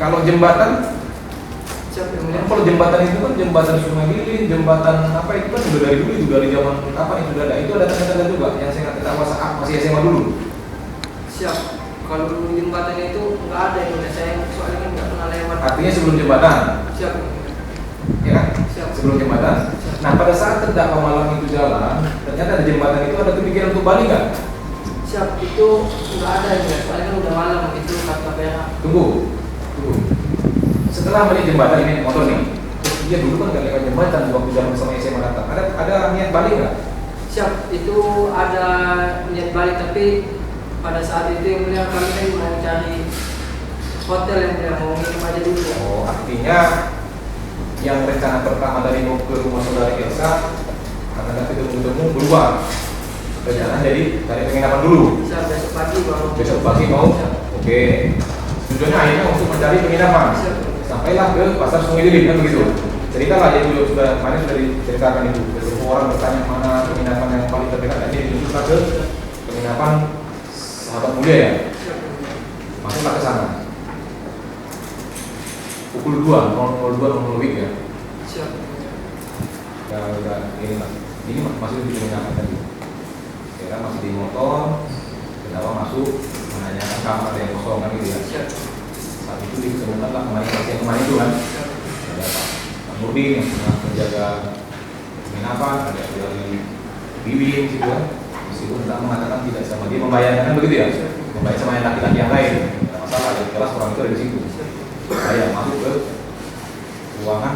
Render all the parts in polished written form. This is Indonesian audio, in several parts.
Kalau jembatan, Siap yang mulia. kalau jembatan itu kan jembatan Sungai Lilin, jembatan apa itu kan sudah dari dulu, juga dari zaman kapan itu sudah ada. Itu ada tanda-tanda juga yang saya nggak tahu saat masih SMA dulu. Siap. Kalau jembatan itu nggak ada yang mulia. Saya soalnya kan nggak pernah lewat. Artinya sebelum jembatan, Siap. ya kan? Siap. Sebelum jembatan. Nah pada saat terdakwa malam itu jalan, ternyata ada jembatan itu, ada kepikiran untuk balik nggak? Siap. Itu nggak ada yang mulia. Soalnya kan udah malam itu kata Perak. Tunggu. Setelah balik jembatan ini motor nih, terus dia dulu kan nggak lewat jembatan waktu zaman sama SMA datang. Ada niat balik nggak? Siap. Itu ada niat balik tapi pada saat itu yang mulia kami kan mau cari hotel yang mulia, mau nginep aja dulu. Oh, artinya yang rencana pertama dari mau ke rumah saudara Elsa, karena nanti ketemu berubah. Rencana jadi cari penginapan dulu. Siap. Besok pagi baru. Besok pagi mau. Siap. Oke. Tujuannya akhirnya untuk mencari penginapan. Siap. Sampailah ke pasar Sungai Lilin kan begitu. Ceritalah ya dulu sudah kemarin sudah diceritakan itu. Semua orang bertanya mana penginapan yang paling terdekat. Dan ini kita ke penginapan Sahabat Mulia ya. Siap. Masuklah ke sana. Pukul 2, 02.00 WIB ya. Siap. Ya udah ini lah. Ini masih di penginapan tadi. Kira masih di motor. Kenapa masuk menanyakan kamar yang kosong kan gitu ya. Siap. Saat itu ditemukan lah kemarin itu kan. Ada Pak Nurdin yang pernah menjaga penginapan, ada dari Bibi gitu kan. Meskipun tidak mengatakan tidak sama dia, membayangkan begitu ya. Membayar sama yang laki-laki yang lain. Tidak masalah, yang jelas orang itu ada di situ. Saya masuk ke ruangan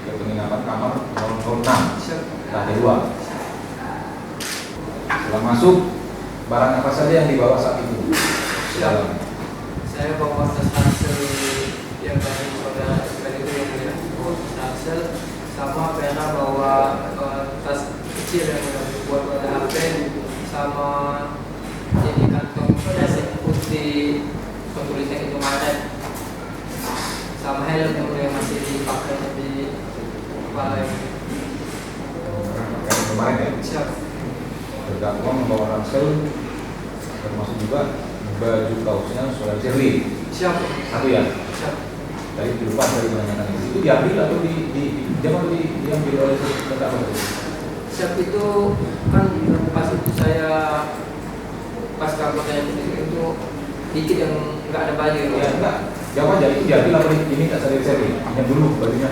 ke penginapan kamar 006 Siap. lantai 2. Setelah masuk, barang apa saja yang dibawa saat itu? Siap. Saya bawa tas ransel yang tadi saudara itu yang mulia, ransel sama pena, bawa tas kecil yang buat HP, sama ini kantong plastik putih penulisnya itu Maret, sama helm yang masih dipakai di kepala ini. Kemarin ya, Siap. terdakwa membawa ransel, termasuk juga baju kaosnya saudara Shirley. Siap. Satu ya. Siap. Tadi lupa dari menanyakan itu diambil atau jangan diambil oleh terdakwa itu. Siap. Itu kan pas itu saya pas kabarnya itu dikit yang nggak ada baju Ya enggak. Jawab aja itu diambil atau diminta dari Shirley. Yang dulu bajunya.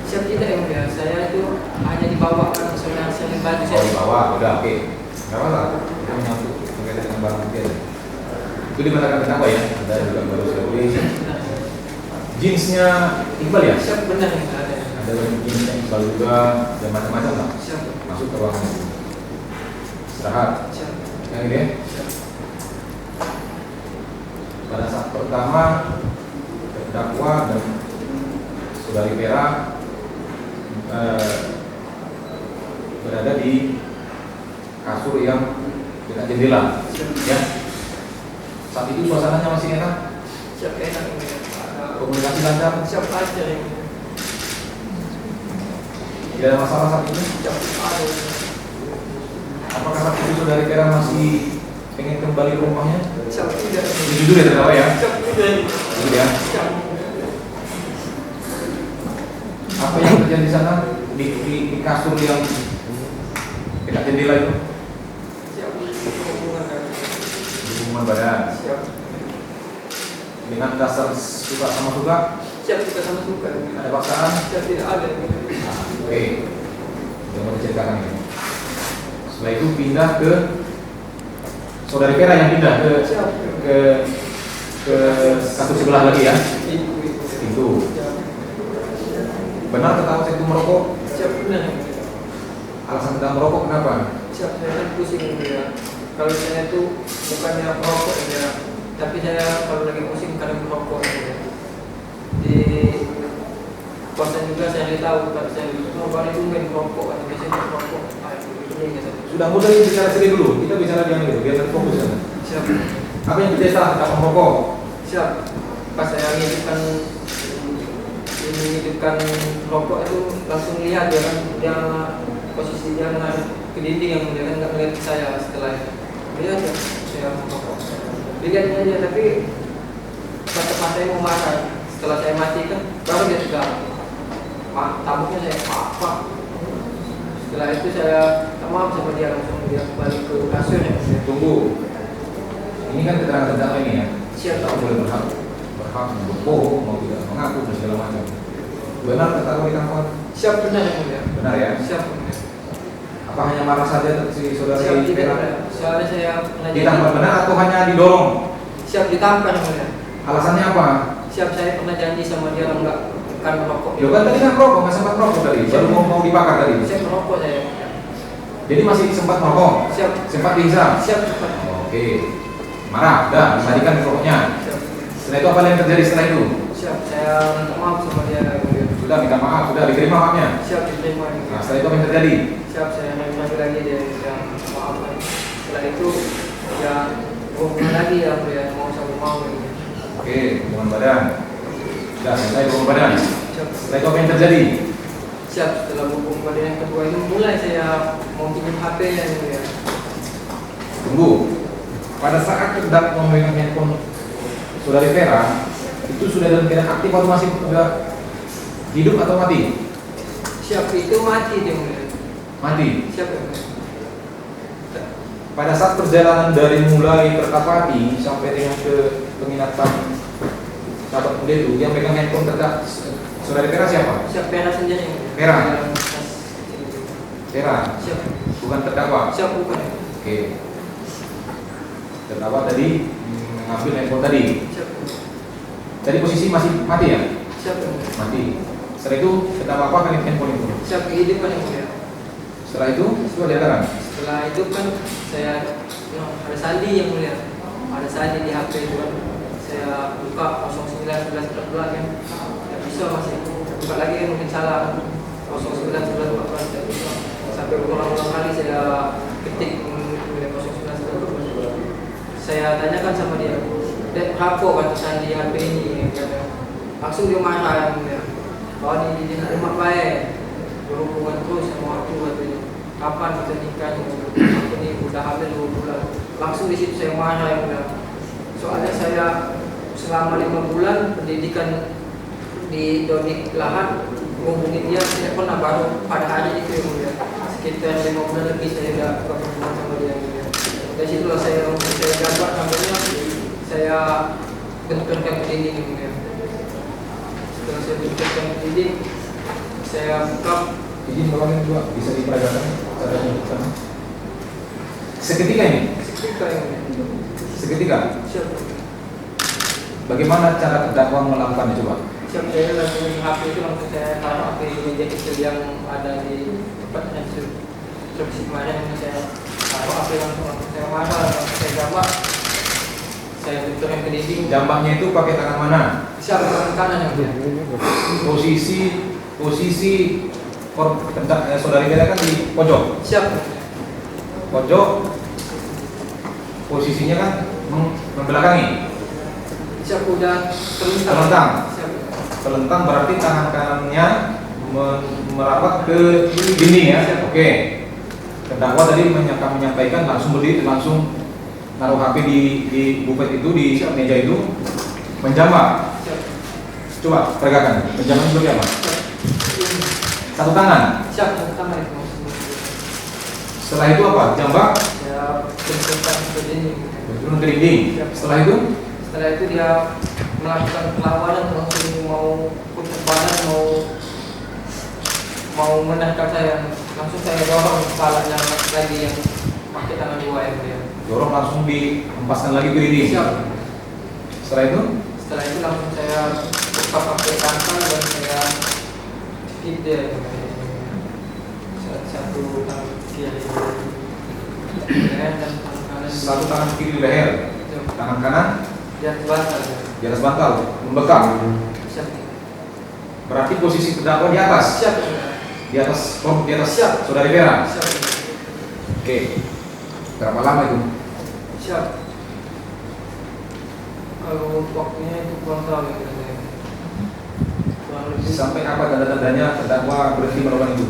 Siap. Tidak yang mulia, saya itu hanya dibawa kan soalnya saya baju Oh saya. di bawah, udah oke. Enggak apa-apa. Itu menyangkut berkaitan dengan barang bukti aja. Itu dikatakan terdakwa ya. Ada juga baru Shirley. Jeansnya Iqbal ya? Siap. Benar yang ada. Ada jeansnya Iqbal juga dan macam-macam lah. Siap. Masuk ke ruangan itu. Istirahat. Siap. Yang ini ya. Siap. Pada saat pertama terdakwa dan saudari Vera berada di kasur yang dekat jendela, ya. Saat itu suasananya masih enak, Siap. Enak yang mulia. komunikasi lancar, Siap aja yang mulia. tidak ada masalah saat itu. Siap. Ada. Apakah saat itu saudari Vera masih pengen kembali ke rumahnya? Siap. Tidak. Ini jujur ya terdakwa ya. Siap. Tidak. Jujur ya. Siap. Apa yang terjadi di sana di kasur yang dekat jendela itu? Siap. Hubungan kan. Hubungan badan. Siap. Dengan dasar suka sama suka, Siap. Kita sama suka. ada paksaan. Siap. Tidak ada. Oke, yang mau diceritakan ini. Setelah itu pindah ke saudari Vera yang pindah ke Siap. ke kasur sebelah lagi ya. Ibu. Itu Siap. benar ketahuan saya itu merokok. Siap. Benar yang mulia. Alasan kita merokok kenapa? Siap. Saya kan pusing yang mulia. Kalau saya itu bukannya merokok ya, tapi saya kalau lagi pusing kadang merokok ya. Di kosan juga saya tahu kalau saya mau balik itu main merokok kan biasanya merokok. Ini gitu. Sudah mulai bicara sendiri dulu. Kita bicara yang itu biar terfokus ya. Siap. Apa yang terjadi salah kita merokok? Siap. Pas saya menghidupkan rokok itu langsung lihat ya kan dia posisi dia menghadap ke dinding yang dia kan nggak melihat saya setelah itu. Lihat ya saya merokok. Dilihatnya aja tapi pas saya mau makan Setelah saya matikan, baru dia tegang. Tabuknya saya apa? Setelah itu saya minta maaf sama dia, langsung dia kembali ke kasur ya. Tunggu. Ini kan keterangan terdakwa ini ya. Siap Tahu boleh berhak berbohong mau tidak mengaku dan segala macam. Benar terdakwa ditangkap? Siap benar yang mulia. Benar ya. Siap benar. Apa hanya marah saja si saudari Siap tidak Vera? ada. Soalnya saya pernah Ditampar benar atau hanya didorong? Siap ditampar yang mulia. Alasannya apa? Siap saya pernah janji sama dia enggak akan merokok. Ya kan tadi kan rokok, nggak sempat rokok tadi. Baru mau dibakar tadi. Saya merokok saya. Jadi masih sempat merokok? Siap. Sempat dihisap? Siap cepat. Oke. Marah, dah, matikan rokoknya. Siap. Setelah itu apa yang terjadi setelah itu? Siap. Saya minta maaf sama dia yang mulia. Sudah minta maaf, sudah diterima maafnya. Siap diterima yang mulia. Nah, setelah itu apa yang terjadi? Siap saya lagi lagi dia yang maafkan. Setelah itu ya hubungan lagi ya mulia mau sama mau ini. Oke, hubungan badan. Sudah selesai hubungan badan. Siap. Setelah itu apa yang terjadi? Siap. Setelah hubungan badan yang kedua itu mulai saya mau pinjam HP yang mulia. Tunggu. Pada saat terdakwa memegang handphone saudari Vera, itu sudah dalam keadaan aktif atau masih sudah hidup atau mati? Siap itu mati dia mulia. Mati. Siap ya mulia. Pada saat perjalanan dari mulai Kertapati sampai dengan ke penginapan sahabat muda itu, yang pegang handphone terdakwa saudari Vera siapa? Siap Vera sendiri yang mulia. Vera. Yang Vera, Siap. bukan terdakwa. Siap bukan. Oke. Terdakwa tadi mengambil handphone tadi. Siap. Tadi posisi masih mati ya? Siap ya mulia. Mati. Setelah itu terdakwa apa kan handphone itu? Siap kehidupan yang mulia. Setelah itu sudah diantarkan. Setelah itu kan saya ada sandi yang mulia. Ada sandi di HP itu kan. Saya buka 0911 kan. Tidak bisa masih buka lagi kan mungkin salah. 0911 saya buka. Sampai berulang-ulang kali saya ketik 0911. Saya tanyakan sama dia, "Dek, apa kata sandi HP ini?" Kata. Langsung dia marah yang mulia. "Oh ini dia terima baik. Berhubungan terus sama aku katanya. Kapan kita nikah? Aku ini udah hamil 2 bulan." Langsung di situ saya marah yang mulia. Soalnya saya selama 5 bulan pendidikan di Dodik Lahat menghubungi dia tidak pernah, baru pada hari itu yang mulia. Sekitar 5 bulan lebih saya sudah berhubungan sama dia yang mulia. Dari situlah saya jabat namanya, saya benturkan ke dinding yang mulia. Setelah saya benturkan ke dinding, saya buka. Izin tolongin juga bisa diperagakan cara menyebutkan. Seketika ini. Seketika yang mulia. Seketika. Siap. Bagaimana cara terdakwa melakukannya coba? Siap, saya langsung di HP itu langsung saya taruh HP meja kecil yang ada di tempat instruksi kemarin. Saya taruh HP langsung saya marah, langsung saya gambar, saya benturkan ke dinding. Jambaknya itu pakai tangan mana? Siap, tangan kanan yang mulia. Posisi saudari Vera kan di pojok. Siap. Pojok. Posisinya kan membelakangi. Siap, udah terlentang. Terlentang. Siap. Terlentang berarti tangan kanannya merapat ke dinding ya. Siap. Oke. Terdakwa tadi menyampaikan langsung berdiri, langsung naruh HP di bufet itu, di Siap. meja itu, menjambak. Siap. Coba peragakan. Menjambak seperti apa? Satu tangan. Siap, sama itu. Setelah itu apa? Jambak. Saya benturkan ke dinding. Turun ke dinding. Siap. Setelah itu Setelah itu dia melakukan perlawanan, langsung mau putar badan, mau menangkap saya. Langsung saya dorong kepalanya lagi yang pakai tangan dua yang dia. dorong langsung dihempaskan lagi ke dinding. Siap. Setelah itu Setelah itu langsung saya buka pakai tangkal dan saya keep dia. Satu tangan kiri leher dan tangan kanan. satu tangan kiri di leher, tangan kanan Di atas bantal. di atas bantal, membekap. Siap. Berarti posisi terdakwa di atas. Siap. Di atas Siap. saudari Vera. Siap. Oke. Berapa lama itu? Siap. Kalau waktunya itu kurang tahu ya katanya. Kurang lebih. Sampai apa tanda-tandanya terdakwa berhenti melakukan itu?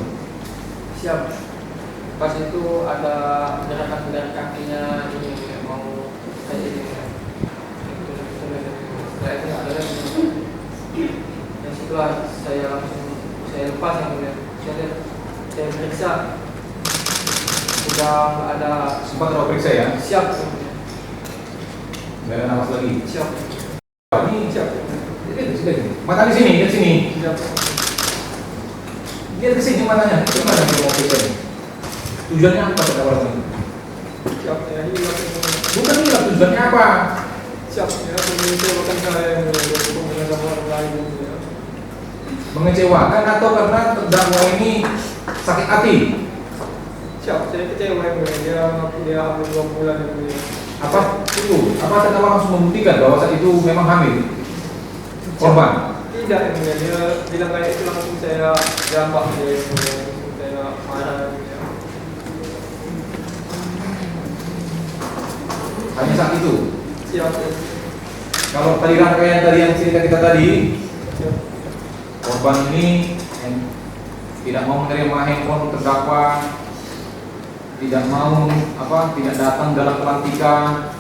Siap. Pas itu ada gerakan dari kakinya ini mau kayak ini. Setelah itu ada lagi. Setelah saya lepas yang mulia, saya periksa sudah nggak ada. Sempat terlalu periksa ya? Siap yang mulia. Nggak ada nafas lagi. Siap. Ini Siap. mata di sini, di sini. Siap. Lihat ke sini matanya. Gimana dia mau periksa ini? Tujuannya apa terdakwa ini? Siap. Ya hilang yang mulia. Bukan hilang, tujuannya apa? Siap. Ya mengecewakan saya yang mulia. Untuk menyerang orang lain yang mulia. Mengecewakan atau karena terdakwa ini sakit hati? Siap. Saya kecewa yang mulia. Dia hamil 2 bulan yang mulia. Apa itu? Apa terdakwa langsung membuktikan bahwa saat itu memang hamil? Korban? Tidak yang mulia. Dia bilang kayak itu langsung saya jambak dia yang mulia. Langsung saya marah yang mulia. Hanya saat itu? Siap. Kalau tadi rangkaian tadi yang cerita kita tadi, Siap. korban ini yang tidak mau menerima handphone terdakwa, tidak mau tidak datang dalam pelantikan.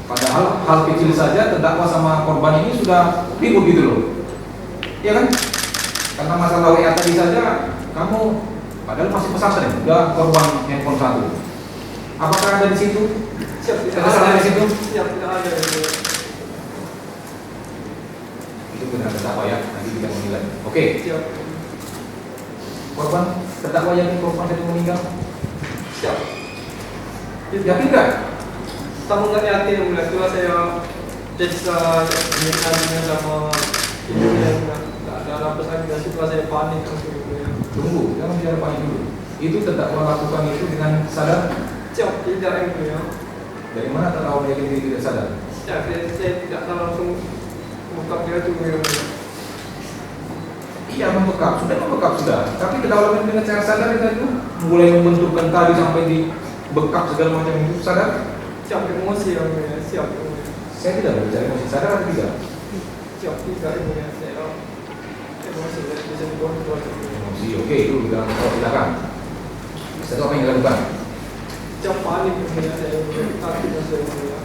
Padahal hal kecil saja terdakwa sama korban ini sudah ribut gitu loh, iya kan? Karena masalah WA tadi saja kamu padahal masih pesantren, udah korban handphone 1. Apakah ada di situ? Siap. Ada salah di situ? Siap. Tidak ada yang mulia. Itu benar terdakwa ya, nanti kita menilai. Oke, Siap. korban terdakwa yakin korban itu meninggal? Siap. Yakin nggak? Kamu nggak yakin yang mulia. Setelah saya periksa pernikahannya sama ibunya, nggak ada apa lagi. Setelah saya panik langsung yang mulia. Tunggu, jangan bicara panik dulu. Itu terdakwa lakukan itu dengan sadar? Siap. Tidak yang mulia. Dari mana terdakwa yakin diri tidak sadar? Ya, saya tidak tahu langsung buka dia itu yang mulia. Iya membekap, sudah. Tapi kedalaman dengan cara sadar itu mulai membenturkan tadi sampai di bekap segala macam itu sadar? Siap. Emosi yang mulia. Siap yang mulia. Saya tidak berbicara emosi, sadar atau tidak? Siap. Tidak yang mulia. Saya emosi bisa dikontrol yang mulia. Emosi, oke, itu kita silakan. Setelah apa yang dilakukan? Siap. Panik yang mulia. Saya yang mulia. Takut yang mulia.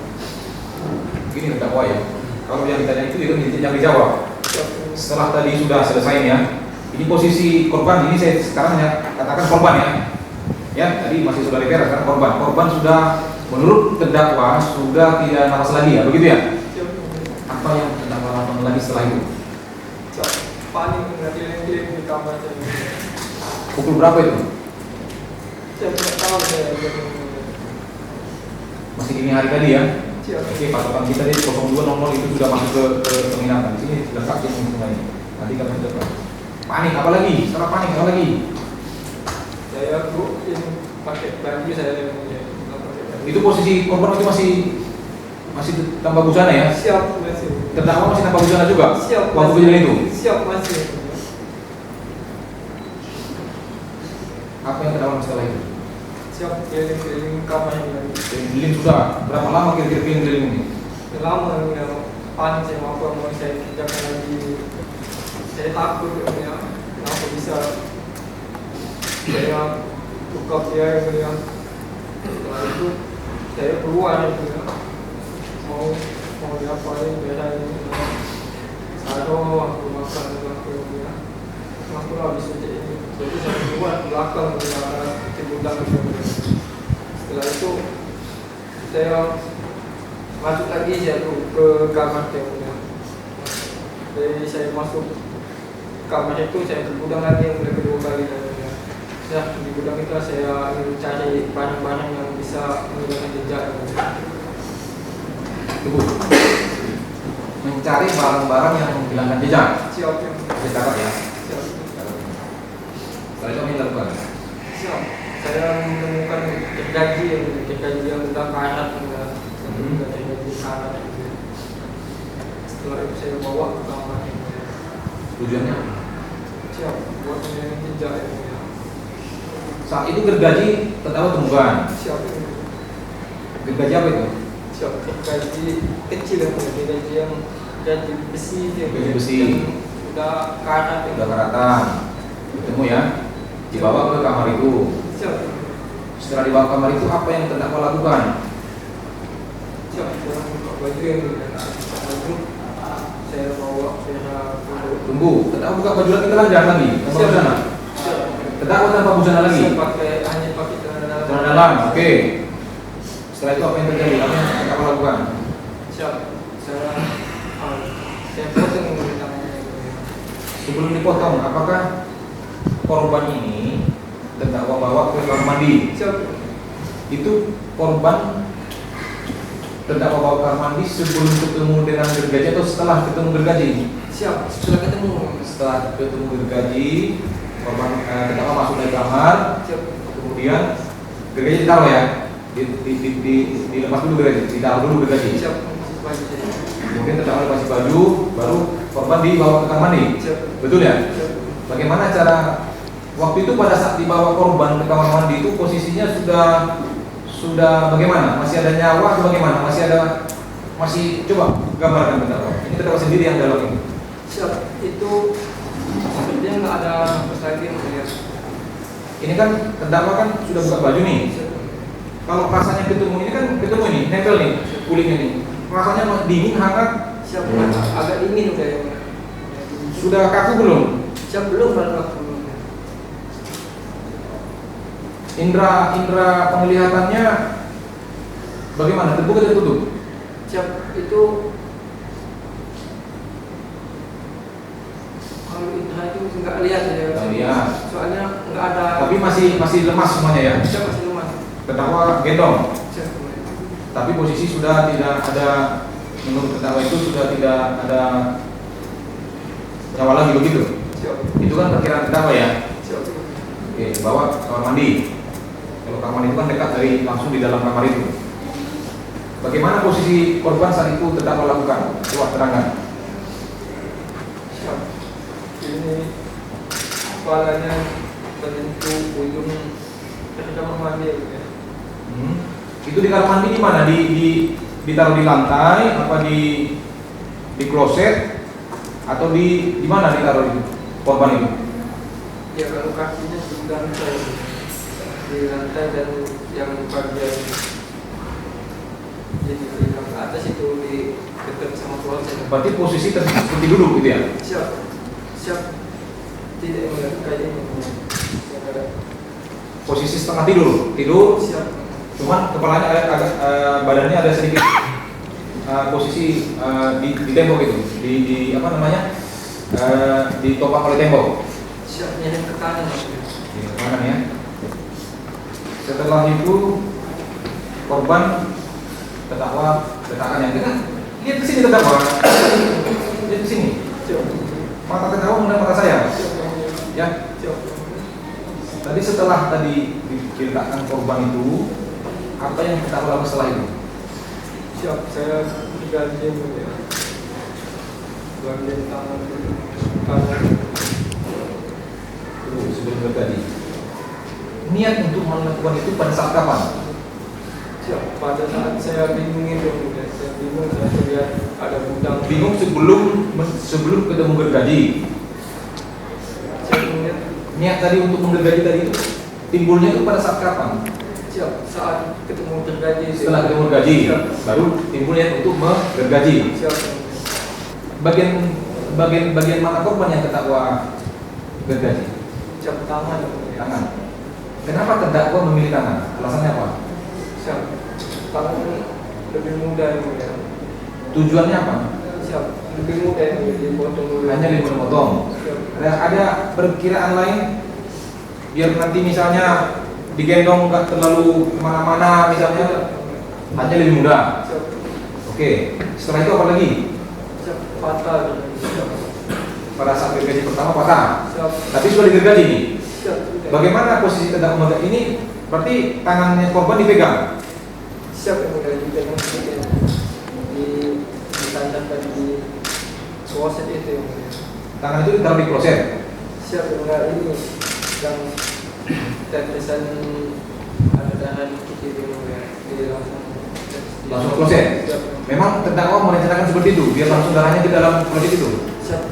Gini terdakwa ya, kalau yang ditanya itu yang dijawab. Siap. Setelah tadi sudah selesai ya, ini posisi korban, ini saya sekarang ya katakan korban ya. Ya, tadi masih saudari Vera, sekarang korban. Korban sudah menurut terdakwa sudah tidak nafas lagi ya, begitu ya? Siap. Apa yang terdakwa lakukan lagi setelah itu? Siap. Panik yang keliling di kamar saya. Pukul berapa itu? Saya tidak tahu saya yang mulia. Masih dini hari tadi ya? Siap. Oke, patokan kita di 0200 itu sudah masuk ke penginapan. Di sini lengkap yang semua ini. Nanti kami depan. Panik apa lagi? Setelah panik apa lagi? Saya ini pakai baju saya yang mulia. Itu posisi korban itu masih tanpa busana ya? Siap masih. Terdakwa masih tanpa busana juga? Siap. Waktu masih. kejadian itu? Siap masih. Apa yang terdakwa setelah itu? Siap keliling kamar yang lagi. Keliling sudah. Berapa lama kira-kira keliling ini? Lama yang panik saya apa mau saya kerjakan lagi. Saya takut ya. Kenapa bisa saya buka dia yang mulia. Setelah itu saya keluar yang mulia. Mau diapain biasa ini. Sado aku makan aku yang mulia. Aku habis kerja ini. Jadi saya keluar ke belakang ke gudang yang mulia. Setelah itu saya masuk lagi ke kamar yang mulia. Jadi saya masuk kamar itu saya ke gudang lagi yang mulia kedua kali yang mulia. Di gudang itu saya mencari barang-barang yang bisa menghilangkan jejak yang mulia. Tunggu. Mencari barang-barang yang menghilangkan jejak. Siap yang mulia. Saya catat ya. Siap. Setelah itu apa yang dilakukan? Siap. Saya menemukan gergaji yang udah karat enggak. Gergaji karat. Setelah itu saya bawa ke kamar. Tujuannya? Siap. Buat menghilangkan jejak yang mulia. Saat itu gergaji terdakwa temukan. Siap. Gergaji apa itu? Siap. Gergaji kecil yang mulia. Gergaji besi Gergaji besi. yang udah karat. Udah karatan. Ketemu ya. Dibawa ke kamar itu. Siap. Setelah dibawa ke kamar itu apa yang terdakwa lakukan? Siap. Saya buka baju yang mulia. Baju saya bawa ke Tunggu, terdakwa buka baju lagi telanjang lagi, tanpa Siap. busana. Siap. Terdakwa tanpa busana lagi. Hanya pakai celana dalam. Celana dalam, oke. Setelah itu apa yang terjadi? Apa yang terdakwa lakukan? Siap. Saya potong yang tangannya. Sebelum dipotong, apakah korban ini terdakwa bawa ke kamar mandi? Siap. Itu korban terdakwa bawa ke kamar mandi sebelum ketemu dengan gergaji atau setelah ketemu gergaji? Siap. Sudah ketemu. Setelah ketemu gergaji, korban terdakwa masuk dari kamar, Siap. kemudian gergaji ditaruh ya, dilepas dulu gergaji, ditaruh dulu gergaji. Siap. Baju saya. Kemudian terdakwa lepas baju, baru korban dibawa ke kamar mandi. Siap. Betul ya? Siap. Bagaimana cara waktu itu pada saat dibawa korban ke kamar mandi itu posisinya sudah bagaimana? Masih ada nyawa atau bagaimana? Masih coba gambarkan terdakwa. Ini terdakwa sendiri yang dalam ini. Siap. Itu sepertinya nggak ada nafas lagi ya. Ini kan terdakwa kan sudah buka baju nih. Siap. Kalau rasanya ketemu ini kan ketemu ini, nempel nih kulitnya nih. Rasanya dingin, hangat, Siap. Agak dingin udah ya. sudah kaku belum? Siap belum baru. Indra penglihatannya bagaimana? Terbuka atau tertutup? Siap. Itu kalau Indra itu nggak lihat ya. Nggak lihat. Soalnya nggak ada. Tapi masih lemas semuanya ya. Siap masih lemah. Terdakwa gendong. Siap. Tapi posisi sudah tidak ada, menurut terdakwa itu sudah tidak ada nyawa lagi begitu. Siap. Itu kan perkiraan terdakwa ya. Siap. Oke, bawa ke kamar mandi. Kalau kamar mandi itu kan dekat dari langsung di dalam kamar itu. Bagaimana posisi korban saat itu terdakwa lakukan? Coba terangkan. Siap. Ini kepalanya menyentuh ujung dari kamar mandi ya. Itu di kamar mandi di mana? Ditaruh di lantai, apa di kloset, atau di mana ditaruh itu korban itu? Ya kalau kakinya di lantai, dan yang bagian jadi di atas itu di dekat sama kloset. Berarti posisi seperti duduk gitu ya? Siap. Siap. Tidak melihat kayaknya. Posisi setengah tidur. Siap. Cuman kepalanya agak badannya ada sedikit posisi di tembok itu, di apa namanya, ditopang oleh tembok. Siap. Yang ke kanan. Di kanan ya. Setelah itu korban terdakwa letakkannya. Kita lihat ke sini terdakwa. Lihat ke sini. Siap. Mata terdakwa mengenai mata saya. Ya. Siap. Tadi setelah diletakkan korban itu, apa yang kita lakukan setelah itu? Siap. Saya diganti ya. Bagian tangan kanan. Sebelum bergaji. Niat untuk melakukan itu pada saat kapan? Siap. Pada saat saya bingung itu, saya bingung, saya lihat ada gudang. Bingung sebelum ketemu gergaji. Saya ingat. Niat tadi untuk menggergaji tadi itu timbulnya itu pada saat kapan? Siap. Saat ketemu gergaji. Setelah ketemu gergaji, Siap. baru timbulnya untuk menggergaji. Siap. Bagian mana korban yang terdakwa gergaji? Siap. Tangan. Tangan. Kenapa terdakwa memilih tangan? Alasannya apa? Siap. Tangan lebih mudah ya. Tujuannya apa? Siap. Lebih mudah dipotong dulu. Hanya dipotong. Siap. Ada perkiraan lain biar nanti misalnya digendong nggak terlalu kemana-mana misalnya, hanya lebih mudah. Siap. Oke, setelah itu apa lagi? Siap. Patah. Siap. Pada saat gergaji pertama patah, Siap. tapi sudah digergaji nih. Siap. Bagaimana posisi terdakwa ini? Berarti tangannya korban dipegang. Siap yang udah dipegang sedikit. Ditandakan di kloset itu yang mulia. Tangan itu ditaruh di kloset. Siap yang udah ini yang tetesan ada darah dikit itu yang mulia. Jadi Langsung ke kloset. Siap. Memang terdakwa merencanakan seperti itu, biar langsung darahnya di dalam kloset itu. Siap.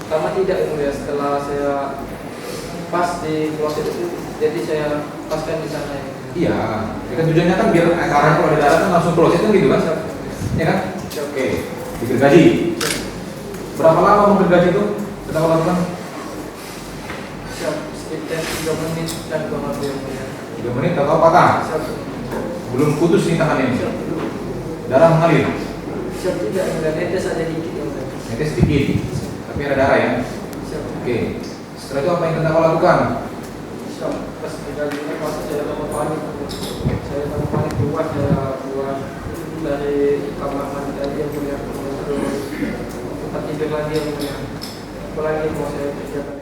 Pertama tidak yang mulia, setelah saya pas di kloset itu, jadi saya paskan di sana ya. Iya, kan tujuannya kan biar darah kalau ada darah kan langsung kloset kan gitu kan? Siap. Ya kan? Siap. Oke, digergaji. Berapa lama menggergaji itu? Terdakwa lakukan? Sekitar 3 menit dan kurang lebih yang mulia. 3 menit atau patah? Belum putus nih tangannya ini? Darah mengalir? Siap tidak, enggak netes ada dikit yang mulia. Netes sedikit, tapi ada darah ya? Siap. Oke. Setelah itu apa yang terdakwa lakukan? Siap. Pas terjadinya pas saya tambah panik. Saya tambah panik keluar, saya keluar dari kamar mandi tadi yang mulia. Terus tempat tidur lagi yang mulia. Apalagi yang mau saya kerjakan.